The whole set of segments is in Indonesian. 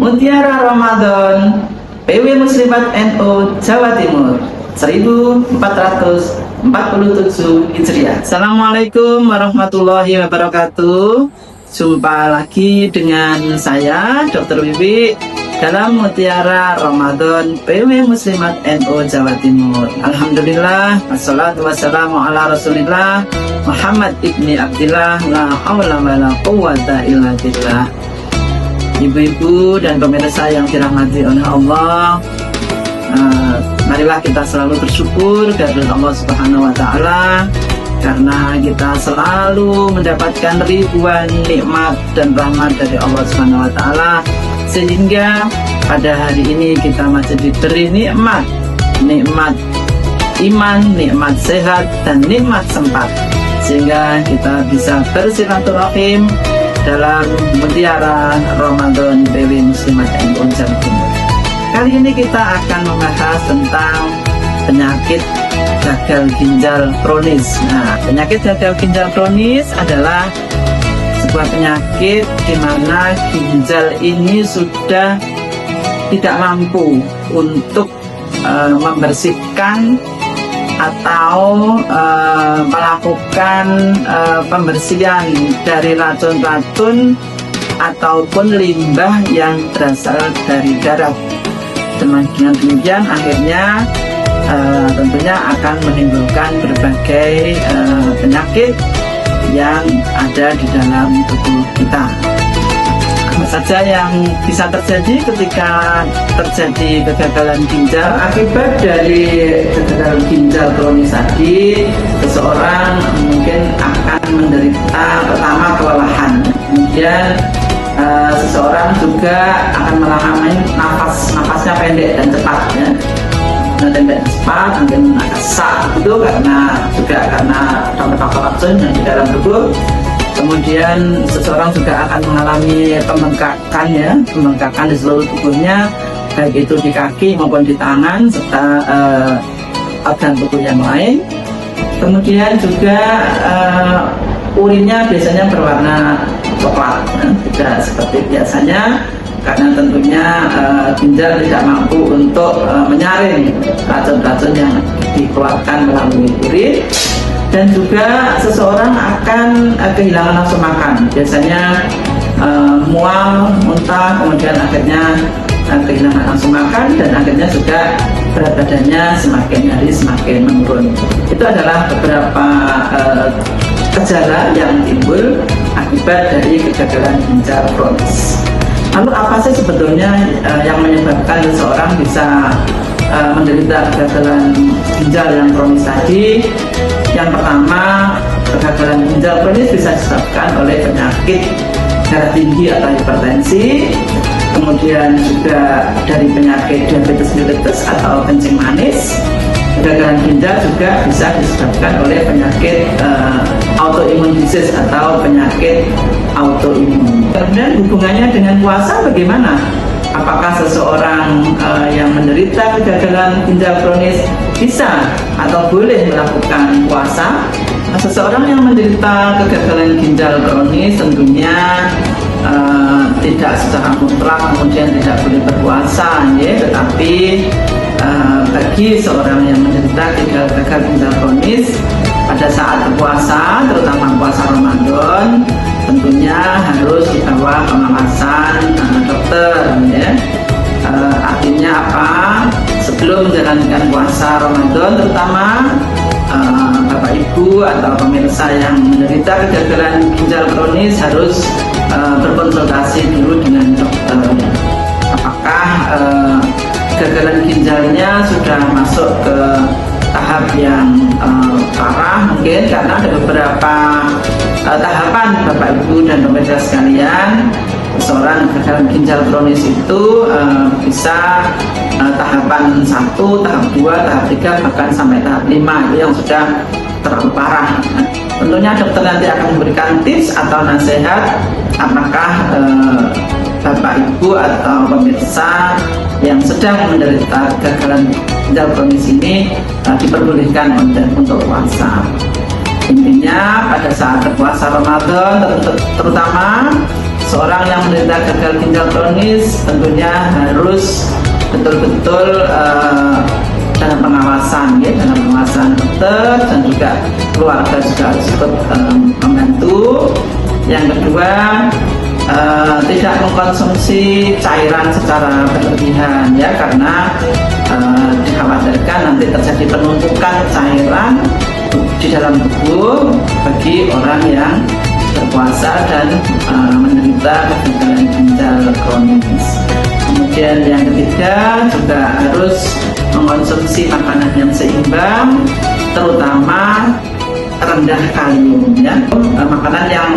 Mutiara Ramadan PW Muslimat NU Jawa Timur 1447 Hijriah. Assalamualaikum warahmatullahi wabarakatuh. Jumpa lagi dengan saya Dr. Wiwi dalam Mutiara Ramadan PW Muslimat NU Jawa Timur. Alhamdulillah, wassalatu wassalamu ala Rasulillah Muhammad ibni Abdillah, la haula wala quwwata illa billah. Ibu-ibu dan pemirsa yang dirahmati oleh Allah, marilah kita selalu bersyukur kepada Allah Subhanahu wa Ta'ala, karena kita selalu mendapatkan ribuan nikmat dan rahmat dari Allah Subhanahu wa Ta'ala, sehingga pada hari ini kita masih diberi nikmat iman, nikmat sehat, dan nikmat sempat, sehingga kita bisa bersilaturahim dalam Mutiara Ramadan PW Muslimat NU Jawa Timur. Kali ini kita akan membahas tentang penyakit gagal ginjal kronis. Nah, penyakit gagal ginjal kronis adalah sebuah penyakit di mana ginjal ini sudah tidak mampu untuk membersihkan atau melakukan pembersihan dari racun-racun ataupun limbah yang berasal dari darah. Dengan demikian akhirnya tentunya akan menimbulkan berbagai penyakit yang ada di dalam tubuh kita. Apa saja yang bisa terjadi ketika terjadi kegagalan ginjal? Akibat dari kegagalan ginjal kronis tadi, seseorang mungkin akan menderita pertama kelelahan, kemudian seseorang juga akan mengalami nafasnya pendek dan cepat, ya. Pendek cepat, mungkin agak sesak itu karena faktor racun yang di dalam tubuh. Kemudian seseorang juga akan mengalami pembengkakan di seluruh tubuhnya, baik itu di kaki maupun di tangan serta organ tubuh yang lain. Kemudian juga urinnya biasanya berwarna coklat, tidak seperti biasanya, karena tentunya ginjal tidak mampu untuk menyaring racun-racun yang dikeluarkan melalui urin. Dan juga seseorang akan kehilangan nafsu makan, biasanya mual, muntah, kemudian akhirnya kehilangan nafsu makan, dan akhirnya juga berat badannya semakin hari semakin menurun. Itu adalah beberapa gejala yang timbul akibat dari kegagalan ginjal kronis. Lalu apa sih sebetulnya yang menyebabkan seseorang bisa menderita kegagalan ginjal yang kronis tadi? Yang pertama, kegagalan ginjal kronis bisa disebabkan oleh penyakit darah tinggi atau hipertensi, kemudian juga dari penyakit diabetes mellitus atau kencing manis. Kegagalan ginjal juga bisa disebabkan oleh penyakit autoimun disease atau penyakit autoimun. Kemudian hubungannya dengan puasa bagaimana? Apakah seseorang yang menderita kegagalan ginjal kronis bisa atau boleh melakukan puasa? Seseorang yang menderita kegagalan ginjal kronis tentunya tidak secara mutlak kemudian tidak boleh berpuasa, ya. Tetapi bagi seorang yang menderita gagal ginjal kronis pada saat berpuasa, terutama puasa Ramadan, tentunya harus dibawa pengawasan dokter, ya. Artinya apa? Sebelum menjalankan puasa Ramadan, terutama Bapak Ibu atau pemirsa yang menderita kegagalan ginjal kronis harus berkonsultasi dulu dengan dokter. Apakah kegagalan ginjalnya sudah masuk ke tahap yang parah? Mungkin karena ada beberapa tahapan Bapak Ibu dan pemirsa sekalian. Seorang kegagalan ginjal kronis itu bisa tahapan 1, tahap 2, tahap 3, bahkan sampai tahap 5, itu yang sudah terlalu parah. Tentunya dokter nanti akan memberikan tips atau nasihat apakah Bapak Ibu atau pemirsa yang sedang menderita kegagalan ginjal kronis ini diperbolehkan untuk puasa. Intinya pada saat berpuasa Ramadan terutama seorang yang menderita gagal ginjal kronis tentunya harus betul-betul dalam pengawasan, ya, dalam pengawasan dokter, dan juga keluarga juga harus ikut membantu. Yang kedua, tidak mengkonsumsi cairan secara berlebihan, ya, karena dikhawatirkan nanti terjadi penumpukan cairan di dalam tubuh bagi orang yang berpuasa dan menderita kegagalan ginjal kronis. Kemudian yang ketiga juga harus mengkonsumsi makanan yang seimbang, terutama rendah kalium, ya. Makanan yang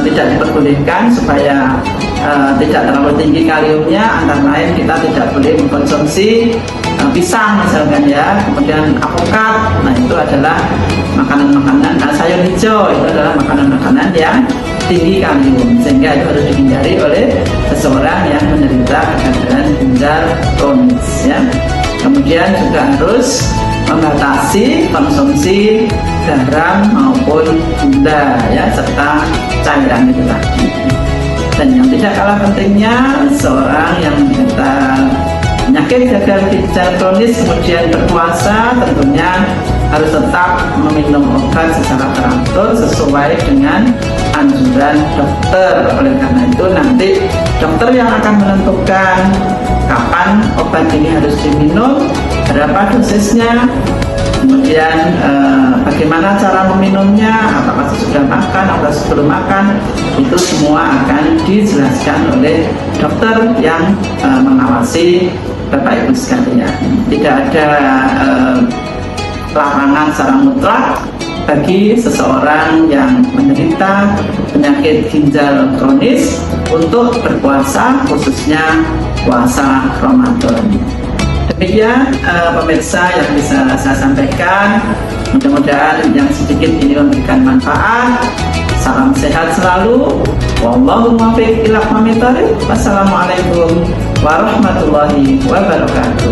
tidak diperbolehkan supaya tidak terlalu tinggi kaliumnya, antara lain kita tidak boleh mengkonsumsi pisang misalkan, ya, kemudian alpukat. Nah, itu adalah makanan-makanan, sayur hijau itu adalah makanan-makanan yang tinggi kalium, sehingga itu harus dihindari oleh seseorang yang menderita kegagalan ginjal kronis, ya. Kemudian juga harus membatasi konsumsi garam maupun gula, ya, serta cairan itu tadi. Dan yang tidak kalah pentingnya, seorang yang menderita penyakit gagal ginjal kronis kemudian berpuasa tentunya harus tetap meminum obat secara teratur sesuai dengan anjuran dokter. Oleh karena itu nanti dokter yang akan menentukan kapan obat ini harus diminum, berapa dosisnya, kemudian bagaimana cara meminumnya, apakah sesudah makan atau sebelum makan, itu semua akan dijelaskan oleh dokter yang mengawasi Bapak Ibu sekalian. Tidak ada larangan secara mutlak bagi seseorang yang menderita penyakit ginjal kronis untuk berpuasa, khususnya puasa Ramadan. Demikian pemirsa yang bisa saya sampaikan. Mudah-mudahan yang sedikit ini memberikan manfaat. Salam sehat selalu. Wallahu muwaffiq ila aqwamit thoriq. Wassalamualaikum warahmatullahi wabarakatuh.